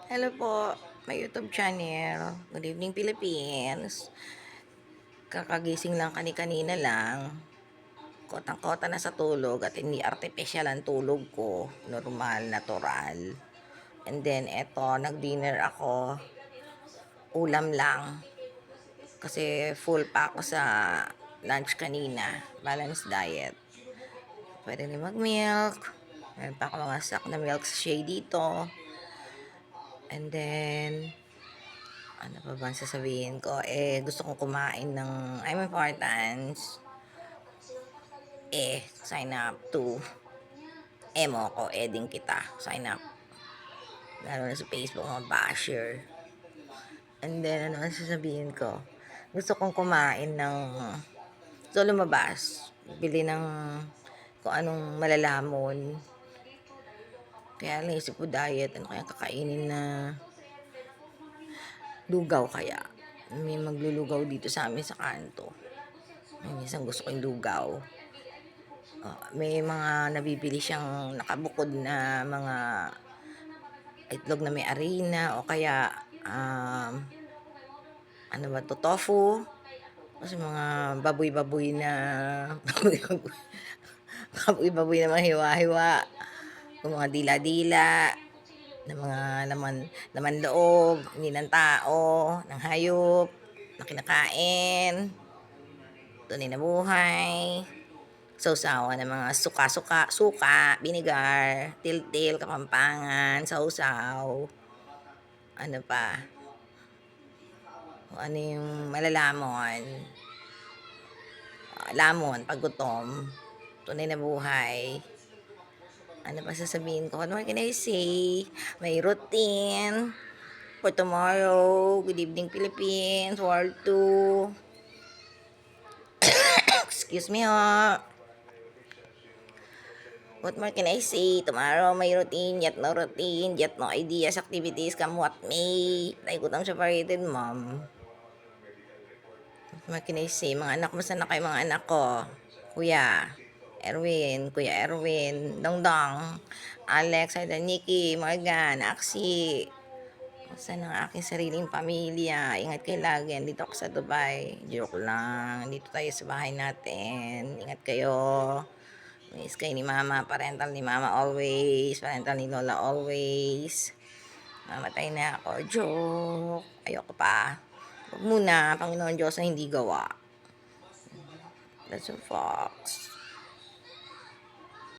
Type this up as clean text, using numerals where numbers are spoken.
Hello po, may YouTube channel. Good evening, Philippines. Kakagising lang kanina lang. Kotang-kota na sa tulog at hindi artificial ang tulog ko. Normal, natural. And then, eto, nag-dinner ako. Ulam lang. Kasi full pa ako sa lunch kanina. Balanced diet. Pwede rin mag-milk. Meron pa ako mga stock na milk shade dito. And then, ano pa bang sasabihin ko? Gusto kong kumain ng I'm important. Sign up to Emo ko, din kita. Sign up. Lalo na sa Facebook, mga basher. And then, ano ang sasabihin ko? Gusto kong kumain ng so lumabas. Bili ng kung anong malalamon. Kaya naisip ko diet. Ano kaya kakainin na lugaw kaya? May maglulugaw dito sa amin sa kanto. Minsan gusto ko yung lugaw. May mga nabibili siyang nakabukod na mga itlog na may arena o kaya ano ba to, tofu. Kasi mga baboy-baboy na baboy-baboy na mahiwa-hiwa. Yung mga dila-dila na mga laman loob, hindi ng tao, ng hayop, na kinakain. Tunay na buhay. Sausawan ng mga suka, binigar, til-til, kapampangan, sausaw. Ano pa? Ano yung malalamon? Lamon, paggutom. Tunay na buhay. Ano pa sasabihin ko? What more can I say? May routine for tomorrow. Good evening, Philippines. World 2. Excuse me, ho. What more can I say? Tomorrow may routine, yet no routine, yet no ideas, activities, come what may. Naikutam siya paritin, ma'am. What more can I say? Mga anak mo, sana kayo mga anak ko? Kuya Erwin, Dongdong, Alex, Aida, Nikki, Morgan, Axie. Basta ng aking sariling pamilya. Ingat kayo lagi. Dito ako sa Dubai. Joke lang. Dito tayo sa bahay natin. Ingat kayo. Miss kayo ni Mama. Parental ni Mama always. Parental ni Lola always. Mamatay na ako. Joke. Ayoko pa. Huwag muna. Panginoon Diyos na hindi gawa. That's a fox.